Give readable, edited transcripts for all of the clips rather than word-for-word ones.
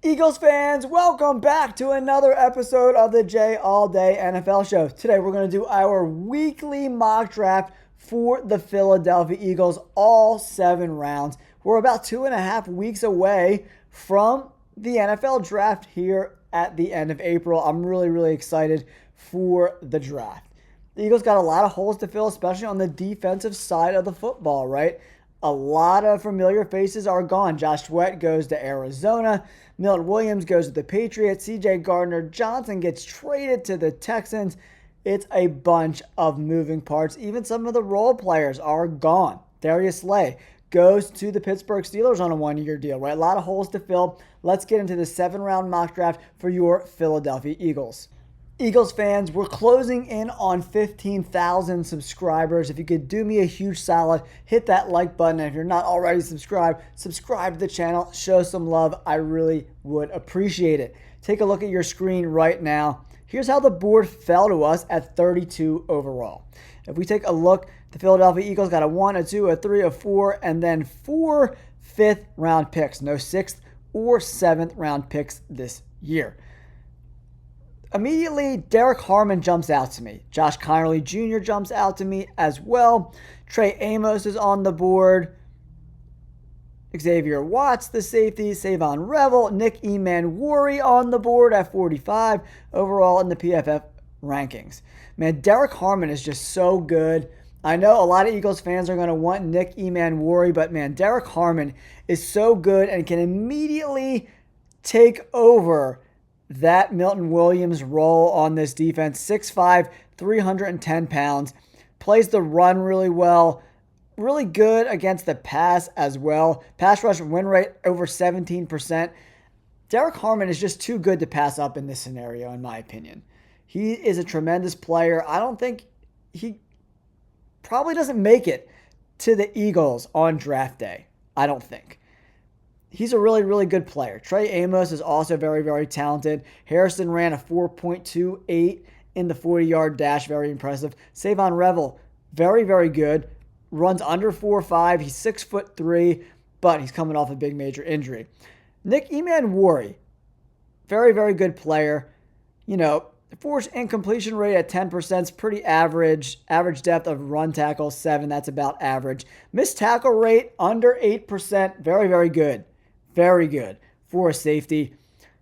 Eagles fans, welcome back to another episode of the J All Day NFL Show. Today we're going to do our weekly mock draft for the Philadelphia Eagles, all 7 rounds. We're about 2.5 weeks away from the NFL draft here at the end of April. I'm really excited for the draft. The Eagles got a lot of holes to fill, especially on the defensive side of the football, right? A lot of familiar faces are gone. Josh Sweat goes to Arizona. Milton Williams goes to the Patriots. C.J. Gardner-Johnson gets traded to the Texans. It's a bunch of moving parts. Even some of the role players are gone. Darius Slay goes to the Pittsburgh Steelers on a one-year deal, right? A lot of holes to fill. Let's get into the 7-round mock draft for your Philadelphia Eagles. Eagles fans, we're closing in on 15,000 subscribers. If you could do me a huge solid, hit that like button. And if you're not already subscribed, subscribe to the channel. Show some love. I really would appreciate it. Take a look at your screen right now. Here's how the board fell to us at 32 overall. If we take a look, the Philadelphia Eagles got a 1, a 2, a 3, a 4, and then 4 fifth-round picks. No 6th or 7th-round picks this year. Immediately, Derek Harmon jumps out to me. Josh Conerly Jr. jumps out to me as well. Trey Amos is on the board. Xavier Watts, the safety. Savon Revel. Nick Emmanwori on the board at 45 overall in the PFF rankings. Man, Derek Harmon is just so good. I know a lot of Eagles fans are going to want Nick Emmanwori, but man, Derek Harmon is so good and can immediately take over that Milton Williams role on this defense. 6'5", 310 pounds. Plays the run really well. Really good against the pass as well. Pass rush win rate over 17%. Derek Harmon is just too good to pass up in this scenario, in my opinion. He is a tremendous player. I don't think he probably doesn't make it to the Eagles on draft day. I don't think. He's a really good player. Trey Amos is also very talented. Harrison ran a 4.28 in the 40-yard dash. Very impressive. Savon Revel, very good. Runs under 4.5. He's 6'3", but he's coming off a big major injury. Nick Emmanwori, very good player. You know, force incompletion rate at 10% is pretty average. Average depth of run tackle, 7. That's about average. Missed tackle rate under 8%. Very good. Very good for a safety.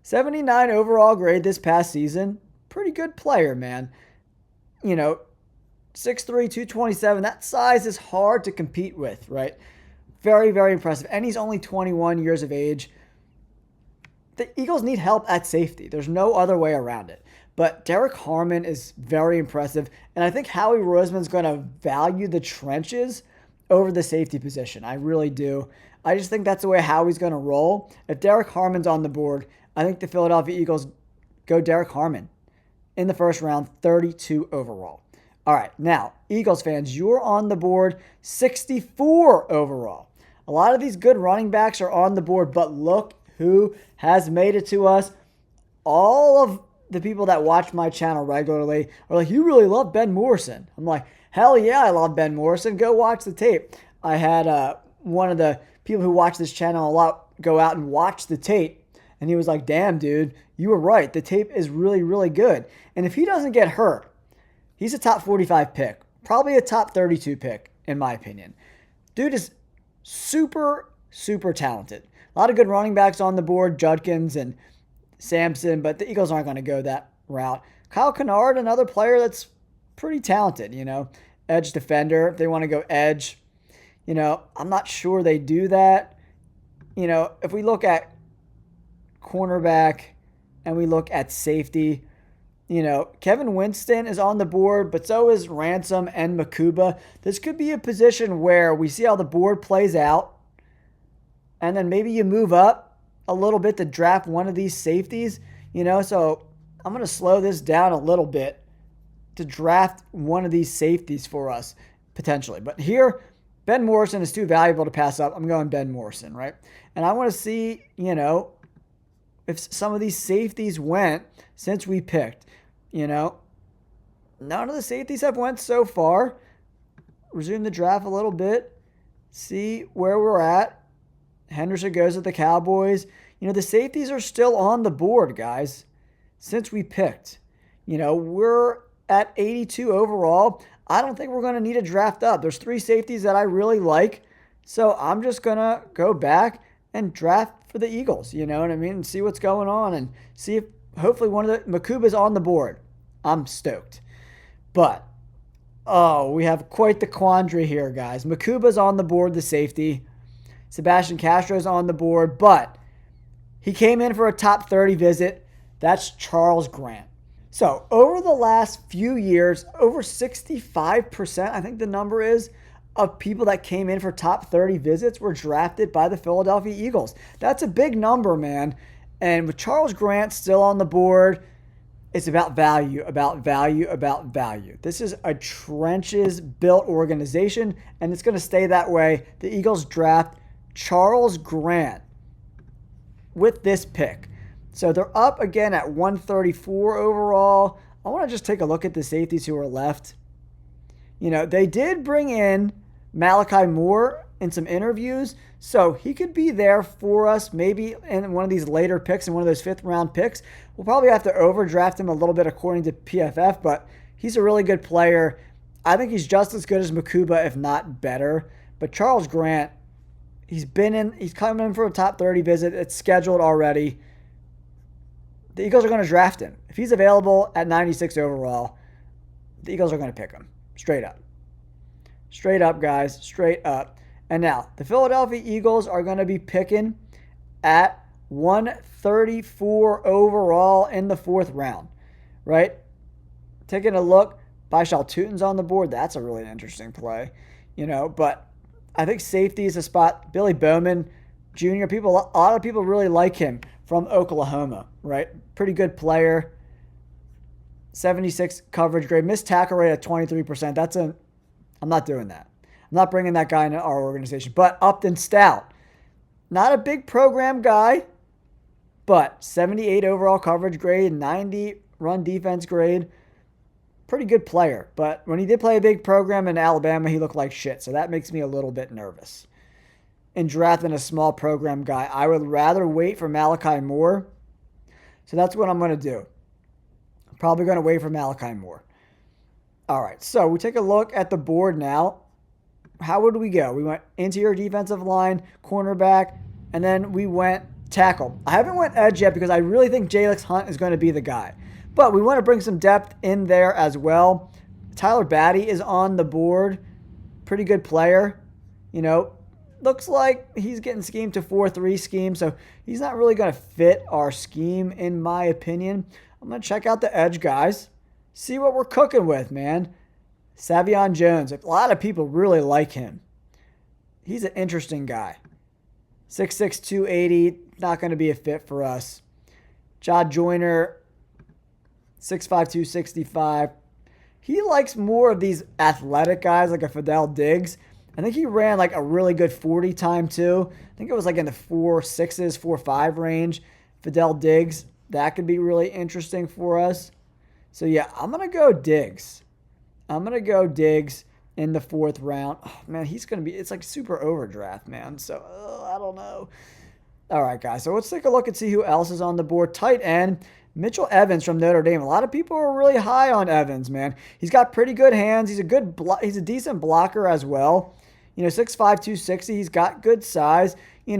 79 overall grade this past season. Pretty good player, man. You know, 6'3", 227. That size is hard to compete with, right? Very impressive. And he's only 21 years of age. The Eagles need help at safety. There's no other way around it. But Derek Harmon is very impressive. And I think Howie Roseman's going to value the trenches over the safety position. I really do. I just think that's the way Howie's going to roll. If Derek Harmon's on the board, I think the Philadelphia Eagles go Derek Harmon in the first round, 32 overall. All right, now, Eagles fans, you're on the board, 64 overall. A lot of these good running backs are on the board, but look who has made it to us. All of the people that watch my channel regularly are like, you really love Ben Morrison. I'm like, hell yeah, I love Ben Morrison. Go watch the tape. I had one of the people who watch this channel a lot go out and watch the tape. And he was like, damn, dude, you were right. The tape is really good. And if he doesn't get hurt, he's a top 45 pick. Probably a top 32 pick, in my opinion. Dude is super talented. A lot of good running backs on the board, Judkins and Sampson, but the Eagles aren't going to go that route. Kyle Kennard, another player that's pretty talented, you know. Edge defender, if they want to go edge. You know, I'm not sure they do that. You know, if we look at cornerback and we look at safety, you know, Kevin Winston is on the board, but so is Ransom and Makuba. This could be a position where we see how the board plays out, and then maybe you move up a little bit to draft one of these safeties, you know. So I'm going to slow this down a little bit to draft one of these safeties for us, potentially. But here, Ben Morrison is too valuable to pass up. I'm going Ben Morrison, right? And I want to see, you know, if some of these safeties went since we picked. You know, none of the safeties have went so far. Resume the draft a little bit. See where we're at. Henderson goes with the Cowboys. The safeties are still on the board, guys, since we picked. We're at 82 overall. I don't think we're going to need a draft up. There's 3 safeties that I really like. So I'm just going to go back and draft for the Eagles, you know what I mean? And see what's going on and see if hopefully one of the Makuba's on the board. I'm stoked. But, we have quite the quandary here, guys. Makuba's on the board, the safety. Sebastian Castro's on the board, but he came in for a top 30 visit. That's Charles Grant. So over the last few years, over 65%, I think the number is, of people that came in for top 30 visits were drafted by the Philadelphia Eagles. That's a big number, man. And with Charles Grant still on the board, it's about value, about value, about value. This is a trenches-built organization, and it's going to stay that way. The Eagles draft Charles Grant with this pick. So they're up again at 134 overall. I want to just take a look at the safeties who are left. They did bring in Malachi Moore in some interviews, so he could be there for us maybe in one of these later picks, in one of those 5th round picks. We'll probably have to overdraft him a little bit according to PFF, but he's a really good player. I think he's just as good as Makuba, if not better. But Charles Grant, he's coming in for a top 30 visit. It's scheduled already. The Eagles are going to draft him. If he's available at 96 overall, the Eagles are going to pick him. Straight up. Straight up, guys. Straight up. And now, the Philadelphia Eagles are going to be picking at 134 overall in the 4th round. Right? Taking a look, Baishal Tutin's on the board. That's a really interesting play. But I think safety is a spot. Billy Bowman Jr., a lot of people really like him from Oklahoma, right? Pretty good player. 76 coverage grade. Missed tackle rate at 23%. I'm not doing that. I'm not bringing that guy into our organization. But Upton Stout, not a big program guy, but 78 overall coverage grade, 90 run defense grade. Pretty good player. But when he did play a big program in Alabama, he looked like shit. So that makes me a little bit nervous. In drafting a small program guy, I would rather wait for Malachi Moore. So that's what I'm going to do. I'm probably going to wait for Malachi Moore. All right, so we take a look at the board now. How would we go? We went interior defensive line, cornerback, and then we went tackle. I haven't went edge yet because I really think Jalix Hunt is going to be the guy. But we want to bring some depth in there as well. Tyler Batty is on the board. Pretty good player. Looks like he's getting schemed to 4-3 scheme, so he's not really going to fit our scheme, in my opinion. I'm going to check out the edge guys, see what we're cooking with, man. Savion Jones, a lot of people really like him. He's an interesting guy. 6'6", 280, not going to be a fit for us. Jod Joyner, 6'5", 265. He likes more of these athletic guys like a Fidel Diggs. I think he ran like a really good 40 time too. I think it was like in the 4.6s, 4.5 range. Fidel Diggs, that could be really interesting for us. So yeah, I'm going to go Diggs. I'm going to go Diggs in the 4th round. Oh, man, it's like super overdraft, man. So I don't know. All right, guys. So let's take a look and see who else is on the board. Tight end, Mitchell Evans from Notre Dame. A lot of people are really high on Evans, man. He's got pretty good hands. He's a decent blocker as well. 6'5", 260. He's got good size. He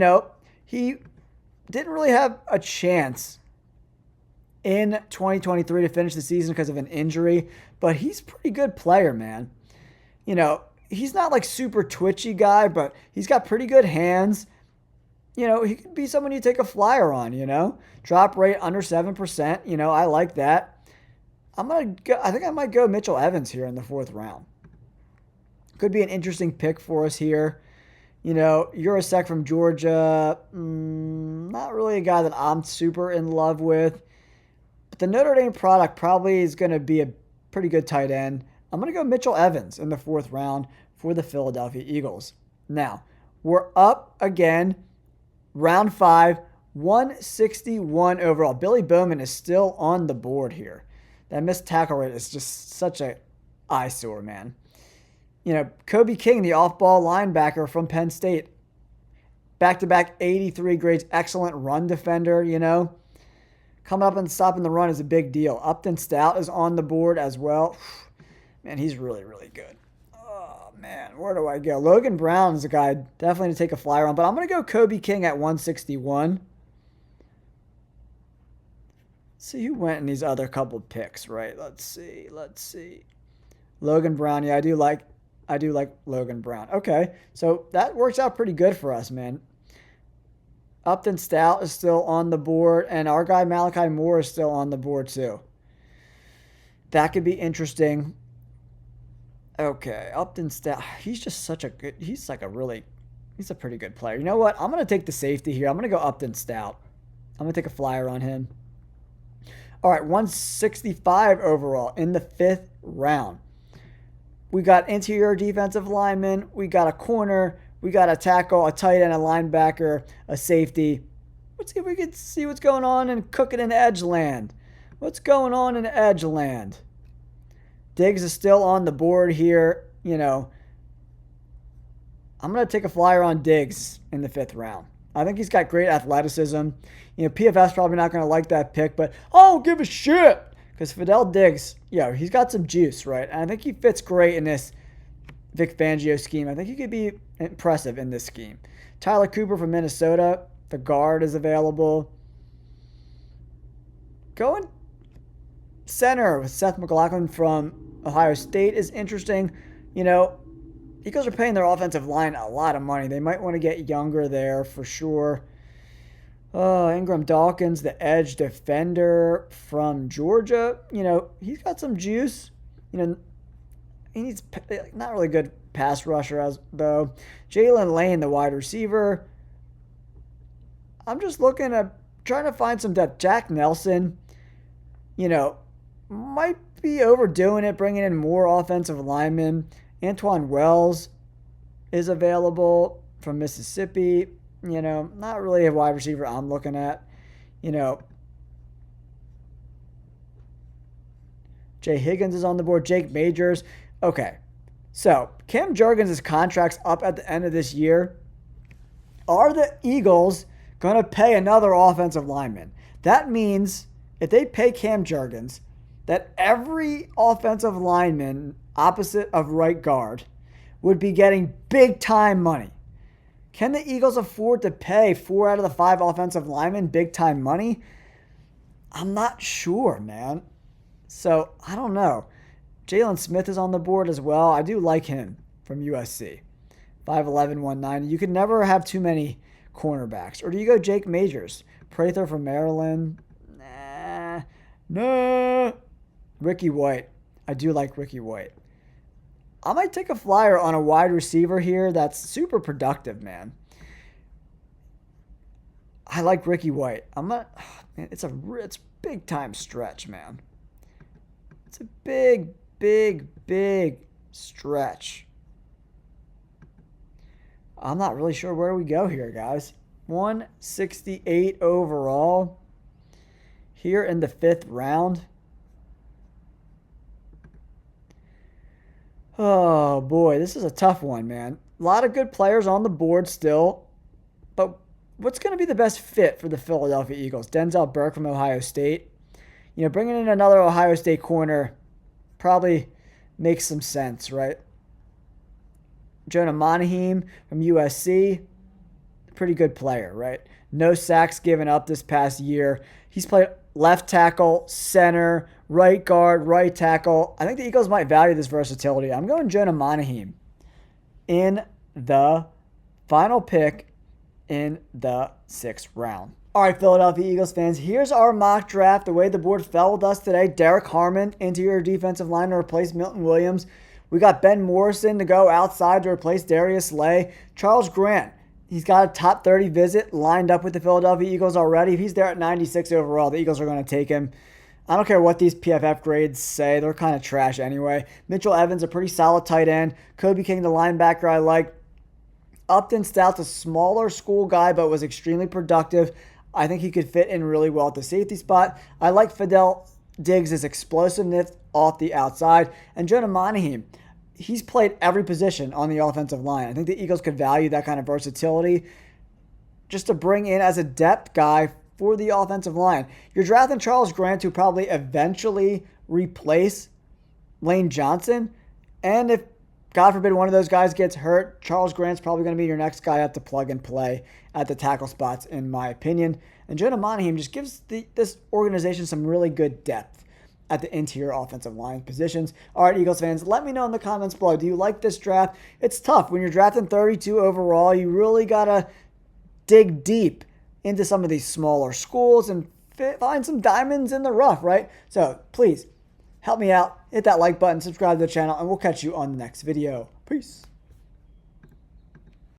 didn't really have a chance in 2023 to finish the season because of an injury, but he's a pretty good player, man. He's not like super twitchy guy, but he's got pretty good hands. He could be someone you take a flyer on, Drop rate under 7%. I like that. I think I might go Mitchell Evans here in the 4th round. Could be an interesting pick for us here. Urasek from Georgia, not really a guy that I'm super in love with. But the Notre Dame product probably is going to be a pretty good tight end. I'm going to go Mitchell Evans in the 4th round for the Philadelphia Eagles. Now, we're up again, round 5, 161 overall. Billy Bowman is still on the board here. That missed tackle rate is just such an eyesore, man. Kobe King, the off-ball linebacker from Penn State. Back-to-back 83 grades, excellent run defender, you know. Coming up and stopping the run is a big deal. Upton Stout is on the board as well. Man, he's really, really good. Oh, man, where do I go? Logan Brown is a guy definitely to take a flyer on, but I'm going to go Kobe King at 161. See who went in these other couple picks, right? Let's see. Logan Brown, yeah, I do like Logan Brown. Okay, so that works out pretty good for us, man. Upton Stout is still on the board, and our guy Malachi Moore is still on the board too. That could be interesting. Okay, Upton Stout, he's just such a good, he's a pretty good player. You know what? I'm going to take the safety here. I'm going to go Upton Stout. I'm going to take a flyer on him. All right, 165 overall in the 5th round. We got interior defensive lineman. We got a corner. We got a tackle, a tight end, a linebacker, a safety. Let's see if we can see what's going on and cook it in Edgeland. What's going on in Edgeland? Diggs is still on the board here. You know, I'm going to take a flyer on Diggs in the 5th round. I think he's got great athleticism. You know, PFF's probably not going to like that pick, but I don't give a shit. Because Fidel Diggs, he's got some juice, right? And I think he fits great in this Vic Fangio scheme. I think he could be impressive in this scheme. Tyler Cooper from Minnesota, the guard is available. Going center with Seth McLaughlin from Ohio State is interesting. You know, Eagles are paying their offensive line a lot of money. They might want to get younger there for sure. Ingram Dawkins, the edge defender from Georgia. You know, he's got some juice. You know, he needs not really good pass rusher though. Jalen Lane, the wide receiver. I'm just looking at trying to find some depth. Jack Nelson, you know, might be overdoing it, bringing in more offensive linemen. Antoine Wells is available from Mississippi. You know, not really a wide receiver I'm looking at. You know, Jay Higgins is on the board. Jake Majors. Okay, so Cam Jurgens' contract's up at the end of this year. Are the Eagles going to pay another offensive lineman? That means if they pay Cam Jurgens, that every offensive lineman opposite of right guard would be getting big-time money. Can the Eagles afford to pay 4 out of the 5 offensive linemen big-time money? I'm not sure, man. So, I don't know. Jalen Smith is on the board as well. I do like him from USC. 5'11", 190. You can never have too many cornerbacks. Or do you go Jake Majors? Prather from Maryland? Nah. Ricky White. I do like Ricky White. I might take a flyer on a wide receiver here that's super productive, man. I like Ricky White. Man, it's big time stretch, man. It's a big stretch. I'm not really sure where we go here, guys. 168 overall here in the 5th round. Oh, boy, this is a tough one, man. A lot of good players on the board still. But what's going to be the best fit for the Philadelphia Eagles? Denzel Burke from Ohio State. You know, bringing in another Ohio State corner probably makes some sense, right? Jonah Monaheem from USC. Pretty good player, right? No sacks given up this past year. He's played left tackle, center, right guard, right tackle. I think the Eagles might value this versatility. I'm going Jonah Monaheem in the final pick in the 6th round. All right, Philadelphia Eagles fans, here's our mock draft. The way the board fell with us today: Derek Harmon, interior defensive line, to replace Milton Williams. We got Ben Morrison to go outside to replace Darius Slay. Charles Grant, he's got a top 30 visit lined up with the Philadelphia Eagles already. If he's there at 96 overall, the Eagles are going to take him. I don't care what these PFF grades say. They're kind of trash anyway. Mitchell Evans, a pretty solid tight end. Kobe King, the linebacker, I like. Upton Stout's a smaller school guy, but was extremely productive. I think he could fit in really well at the safety spot. I like Fidel Diggs' explosiveness off the outside. And Jonah Monaheem, he's played every position on the offensive line. I think the Eagles could value that kind of versatility. just to bring in as a depth guy for the offensive line. You're drafting Charles Grant to probably eventually replace Lane Johnson. And if, God forbid, one of those guys gets hurt, Charles Grant's probably going to be your next guy up to plug and play at the tackle spots, in my opinion. And Jonah Monahan just gives this organization some really good depth at the interior offensive line positions. All right, Eagles fans, let me know in the comments below. Do you like this draft? It's tough. When you're drafting 32 overall, you really got to dig deep into some of these smaller schools and find some diamonds in the rough, right? So please help me out. Hit that like button, subscribe to the channel, and we'll catch you on the next video. Peace.